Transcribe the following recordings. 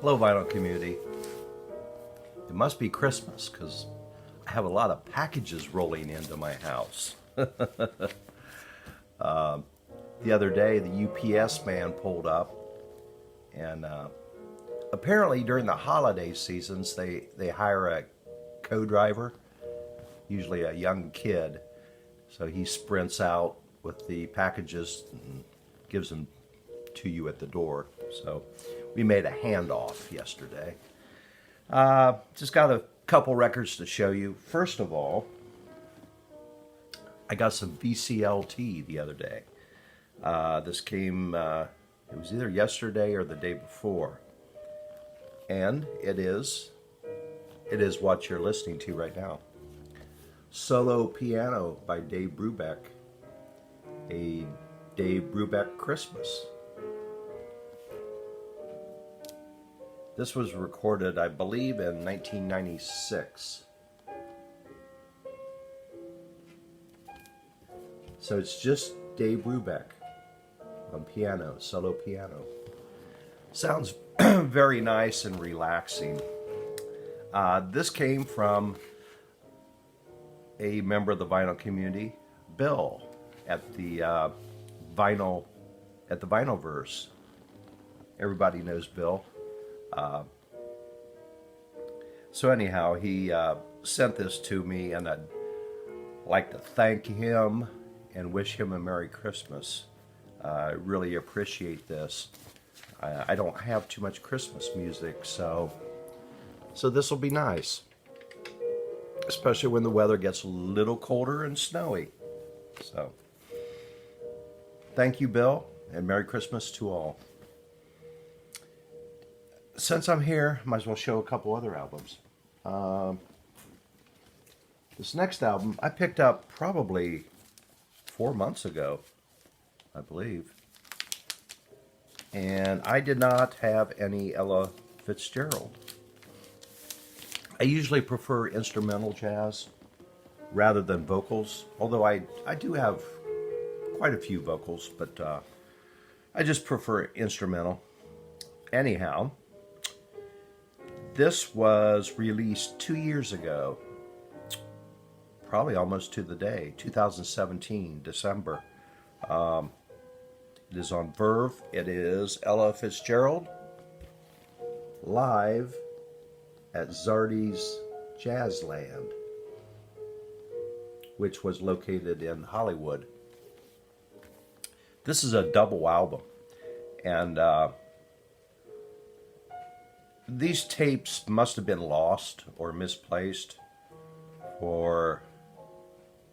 Hello, vinyl community. It must be Christmas because I have a lot of packages rolling into my house. The other day, the UPS man pulled up, and apparently during the holiday seasons, they hire a co-driver, usually a young kid. So he sprints out with the packages and gives them to you at the door. So we made a handoff yesterday. Just got a couple records to show you. First of all, I got some VCLT the other day. This came, it was either yesterday or the day before. And it is what you're listening to right now. Solo Piano by Dave Brubeck. A Dave Brubeck Christmas. This was recorded, I believe, in 1996. So it's just Dave Brubeck on piano, solo piano. Sounds very nice and relaxing. This came from a member of the vinyl community, Bill, at the Vinylverse. Everybody knows Bill. So anyhow, he sent this to me, and I'd like to thank him and wish him a Merry Christmas. I really appreciate this. I don't have too much Christmas music, so this will be nice, especially when the weather gets a little colder and snowy. So thank you, Bill, and Merry Christmas to all. Since I'm here, might as well show a couple other albums. This next album I picked up probably 4 months ago, I believe. And I did not have any Ella Fitzgerald. I usually prefer instrumental jazz rather than vocals, although I do have quite a few vocals, but I just prefer instrumental. Anyhow, this was released 2 years ago, probably almost to the day, 2017, December. It is on Verve. It is Ella Fitzgerald live at Zardy's Jazzland, which was located in Hollywood. This is a double album, and these tapes must have been lost or misplaced for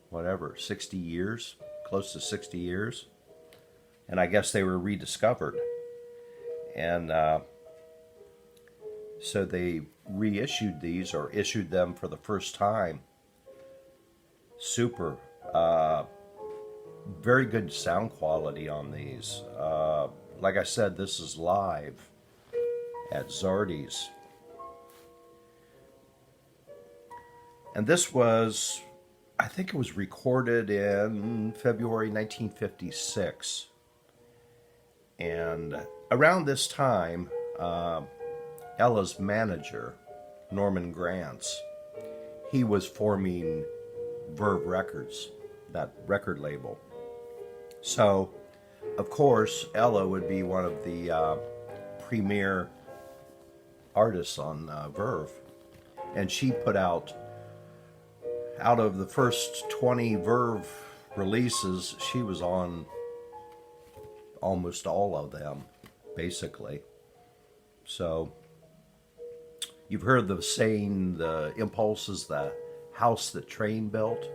whatever, 60 years, close to 60 years. And I guess they were rediscovered. And so they reissued these, or issued them for the first time. Super. Very good sound quality on these. Like I said, this is live at Zardy's. And this was, I think it was recorded in February 1956. And around this time, Ella's manager, Norman Granz, he was forming Verve Records, that record label. So, of course, Ella would be one of the premier artists on Verve. And she put out of the first 20 Verve releases, she was on almost all of them, basically. So, you've heard the saying, the impulse is the house that train built.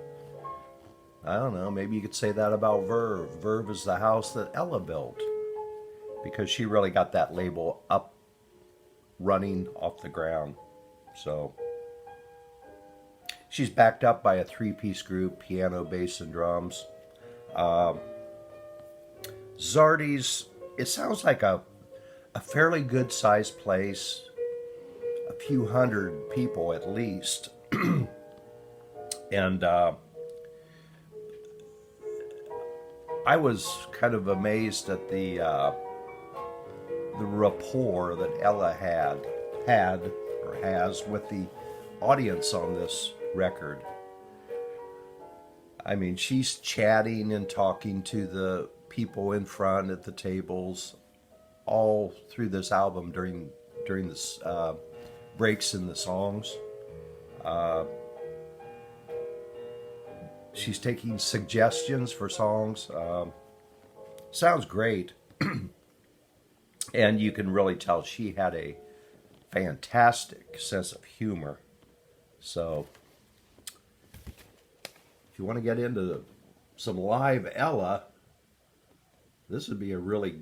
I don't know, maybe you could say that about Verve. Verve is the house that Ella built, because she really got that label up, running off the ground. So, she's backed up by a three-piece group, piano, bass, and drums. Zardy's, it sounds like a fairly good-sized place, a few hundred people at least. And I was kind of amazed at the the rapport that Ella had or has with the audience on this record. I mean, she's chatting and talking to the people in front at the tables all through this album during this breaks in the songs. She's taking suggestions for songs. Sounds great. And you can really tell she had a fantastic sense of humor. So, if you want to get into some live Ella, this would be a really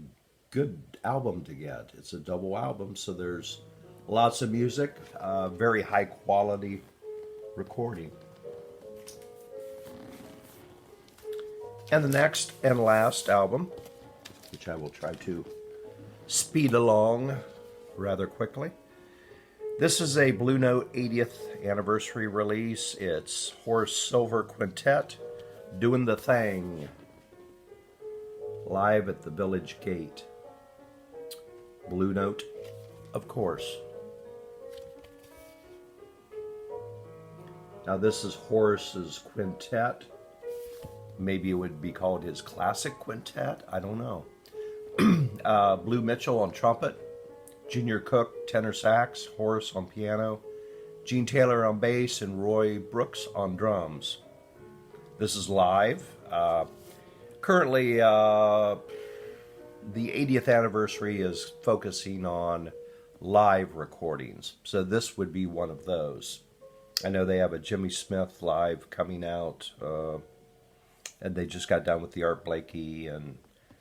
good album to get. It's a double album, so there's lots of music, very high quality recording. And the next and last album, which I will try to speed along rather quickly. This is a Blue Note 80th anniversary release. It's Horace Silver Quintet, Doing the Thing, live at the Village Gate. Blue Note, of course. Now this is Horace's quintet. Maybe it would be called his classic quintet. I don't know. Blue Mitchell on trumpet, Junior Cook tenor sax, Horace on piano, Gene Taylor on bass, and Roy Brooks on drums. This is live. Currently, the 80th anniversary is focusing on live recordings, so this would be one of those. I know they have a Jimmy Smith live coming out, and they just got done with the Art Blakey, and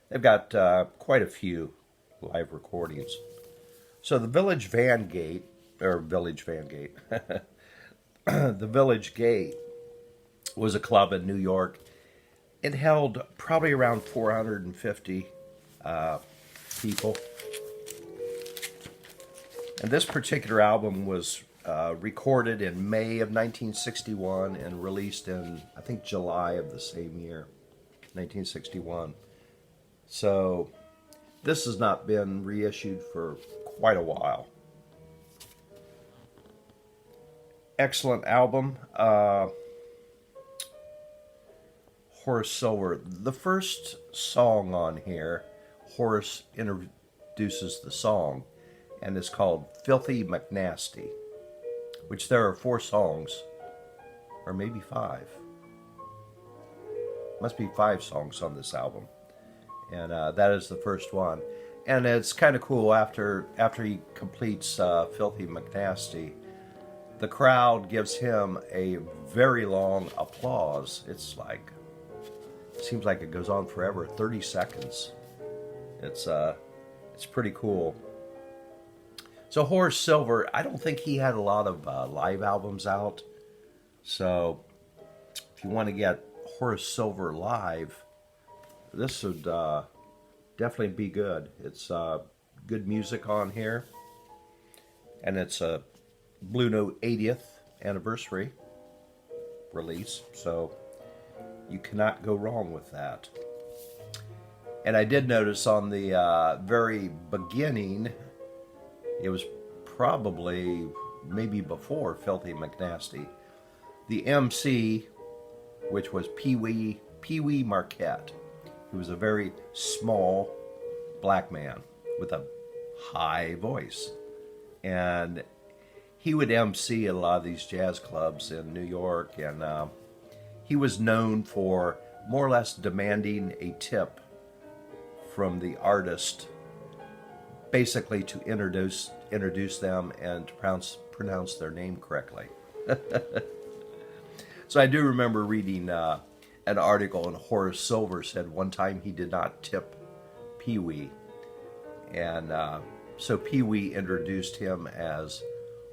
they've got quite a few live recordings. So the Village Gate, the Village Gate was a club in New York. It held probably around 450 people. And this particular album was recorded in May of 1961 and released in, I think, July of the same year, 1961. So this has not been reissued for quite a while. Excellent album. Horace Silver. The first song on here, Horace introduces the song, and it's called Filthy McNasty, which there are 4 songs, or maybe 5. Must be 5 songs on this album. And that is the first one. And it's kind of cool, after he completes Filthy McNasty, the crowd gives him a very long applause. It's like, seems like it goes on forever, 30 seconds. It's pretty cool. So Horace Silver, I don't think he had a lot of live albums out. So if you want to get Horace Silver live, this would definitely be good. It's good music on here. And it's a Blue Note 80th anniversary release. So you cannot go wrong with that. And I did notice on the very beginning, it was probably maybe before Filthy McNasty, the MC, which was Pee Wee Marquette. He was a very small black man with a high voice. And he would MC at a lot of these jazz clubs in New York, and he was known for more or less demanding a tip from the artist, basically to introduce them and to pronounce their name correctly. So I do remember reading an article, and Horace Silver said one time he did not tip Pee Wee, and so Pee Wee introduced him as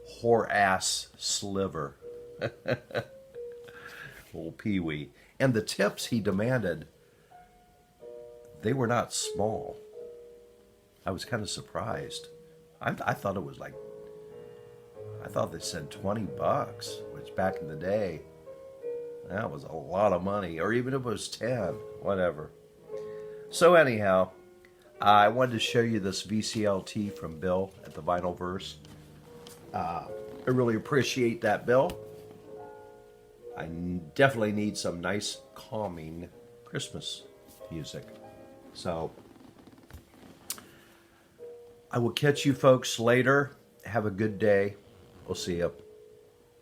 Horace Sliver. Old Pee Wee. And the tips he demanded, they were not small. I was kind of surprised. I thought it was like, I thought they said $20, which back in the day, that was a lot of money. Or even if it was 10, whatever. So anyhow, I wanted to show you this VCLT from Bill at the Vinylverse. I really appreciate that, Bill. I definitely need some nice, calming Christmas music. So, I will catch you folks later. Have a good day. We'll see you.